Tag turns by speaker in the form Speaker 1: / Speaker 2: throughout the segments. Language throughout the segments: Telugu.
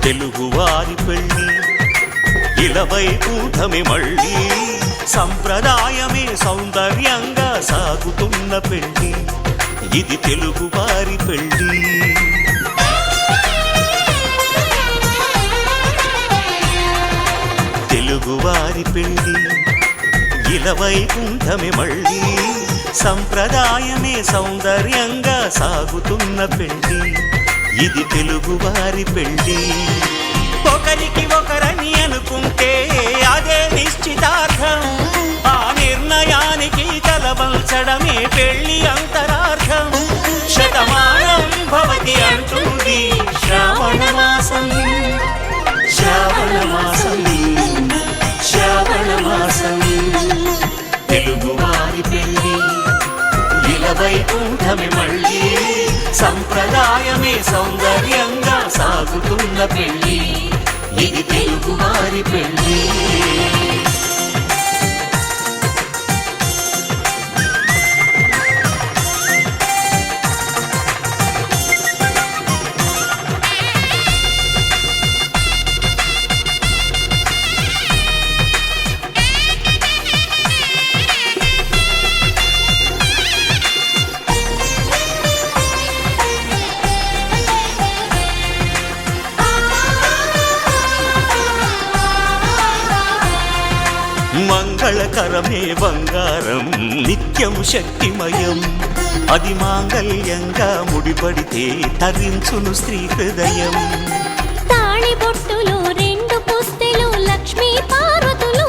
Speaker 1: తెలుగువారి పెళ్ళి ఇలవై కూటమి మళ్ళీ సంప్రదాయమే సౌందర్యంగా సాగుతున్న పెళ్ళి ఇది తెలుగువారి పెళ్ళి. తెలుగువారి పెళ్ళి ఇలవై కూటమి మళ్ళీ సంప్రదాయమే సౌందర్యంగా సాగుతున్న పెళ్ళి ఇది తెలుగువారి పెళ్ళి. ఒకరికి ఒకరని అనుకుంటే అదే నిశ్చితార్థం, ఆ నిర్ణయానికి తలవంచడమే పెళ్ళి అంతరార్థం. శతమానం భవతి అంటుంది శ్రావణ మాసం, శ్రావణ మాసం, శ్రావణ మాసం. తెలుగువారి పెళ్ళి ఇలవై కూటమి మళ్ళీ సంప్రదాయమే సౌందర్యంగా సాగుతున్న పెళ్ళి ఇది తెలుగువారి పెళ్ళి. మంగళకరమే బంగారం నిత్యం శక్తిమయం, అది మాంగళ్యంగా ముడిపడితే తరించును స్త్రీ హృదయం.
Speaker 2: తాళిబొట్టులో రెండు పుస్తెలు లక్ష్మీ పార్వతులు,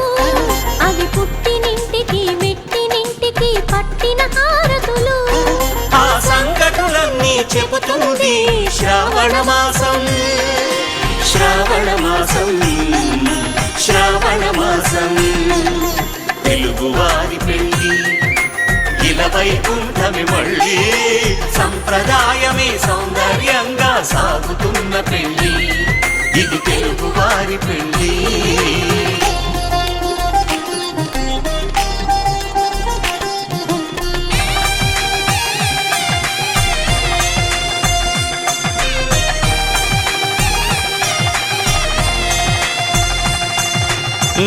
Speaker 2: అవి పుట్టినింటికి మెట్టినింటికి పట్టిన హారతులు.
Speaker 1: ఆ సంగతులన్నీ చెబుతుంది శ్రావణ మాసం, శ్రావణ మాసం, శ్రావణ మాసం. తెలుగువారి పెళ్ళి ఇలవై కూటమి మళ్ళీ సంప్రదాయమే సౌందర్యంగా సాగుతున్న పెళ్ళి ఇది తెలుగువారి పెళ్ళి.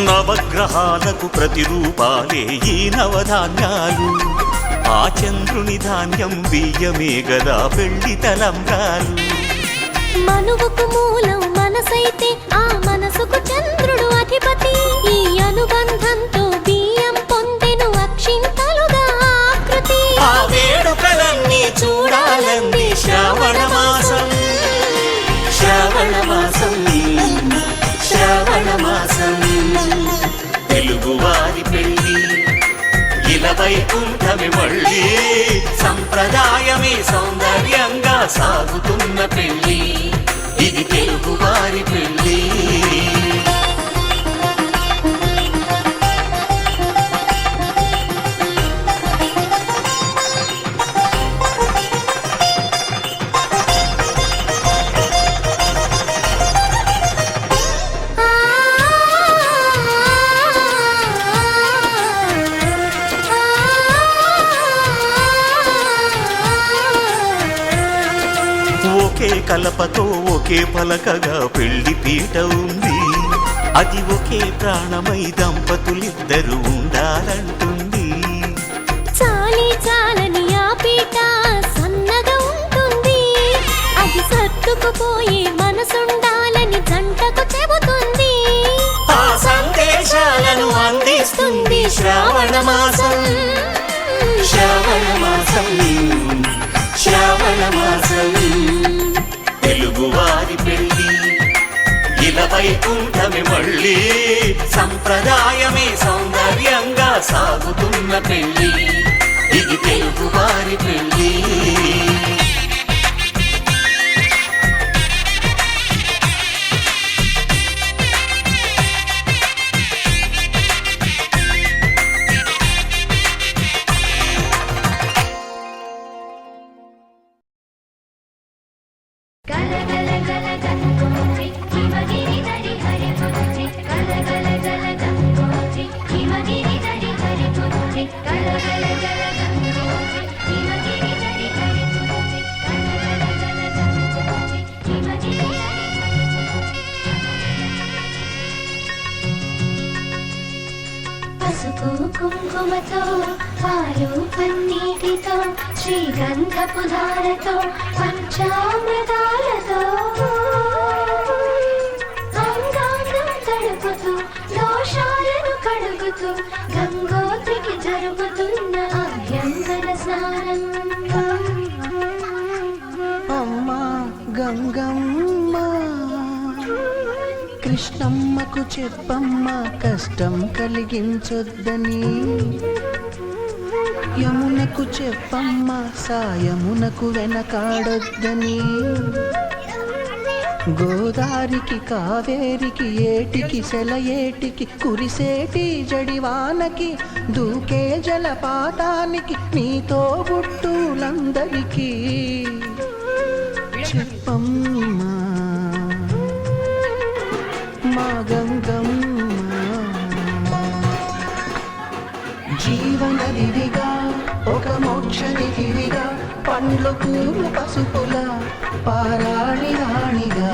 Speaker 1: నవగ్రహాలకు ప్రతిరూపాలే ఈ నవధాన్యాలు, ఆ చంద్రుని ధాన్యం బియ్యమే గదా పెళ్లి తలంబ్రాలు.
Speaker 2: మనువుకు మూలం మనసైతే ఆ మనసుకు చంద్రుడు అధిపతి, ఈ అనుబంధంతో బియ్యం పొందెను అక్షింతలుగా ఆకృతి.
Speaker 1: ఆ వేడుకలన్నీ చూడాలంది శ్రావణ మాసం, శ్రావణ మాసం, శ్రావణ మాసం. తెలుగువారి పెళ్ళి ఇలవై కూటమి మళ్ళీ సంప్రదాయమే సౌందర్యంగా సాగుతున్న పెళ్ళి ఇది తెలుగువారి పెళ్ళి. ఒకే కలపతో ఒకే పలకగా పెళ్లి పీట ఉంది, అది ఒకే ప్రాణమై దంపతులిద్దరూ ఉండాలంటుంది.
Speaker 2: చాలి చాలని ఆ పీట సన్నగా ఉంటుంది, అది సర్దుకుపోయే మనసుండాలని జంటకు చెబుతుంది.
Speaker 1: ఆ సందేశాలను అందిస్తుంది శ్రావణ మాసం, శ్రావణ మాసం, శ్రావణ మాసం. తెలుగువారి పెళ్ళి ఇలవై కూటమి మళ్ళీ సంప్రదాయమే సౌందర్యంగా సాగుతున్న పెళ్ళి ఇది తెలుగువారి పెళ్ళి.
Speaker 2: గల గల గల గంగోత్రి హిమగిరి దడి హరిపుత్రి గల గల గల గంగోత్రి హిమగిరి దడి హరిపుత్రి గల గల గల గంగోత్రి హిమగిరి దడి హరిపుత్రి గల గల గల గంగోత్రి హిమగిరి దడి పసుపు కుంకుమతో పాలు పన్నీటితో శ్రీగంధపు ధారతో పంచామృతాలతో అంగాంగం తడుపుతూ దోషాలను కడుగుతూ గంగోత్రికి జరుపుతున్న అభ్యంగన స్నానం.
Speaker 3: అమ్మా గంగమ్మ కృష్ణమ్మకు చెప్పమ్మ కష్టం కలిగించొద్దని, యమునకు చెప్పమ్మ సాయమునకు వెనకాడొద్దని, గోదారికి కావేరికి ఏటికి సెలయేటికి కురిసేటి జడివానకి దూకే జలపాతానికి నీతో బుట్టులందరికీ చెప్పమ్మా మా గంగమ్మ. జీవనదివిగా ఒక మోక్షనిధివిగా పండ్లు పూలు పసుపుల పారాణి రాణిగా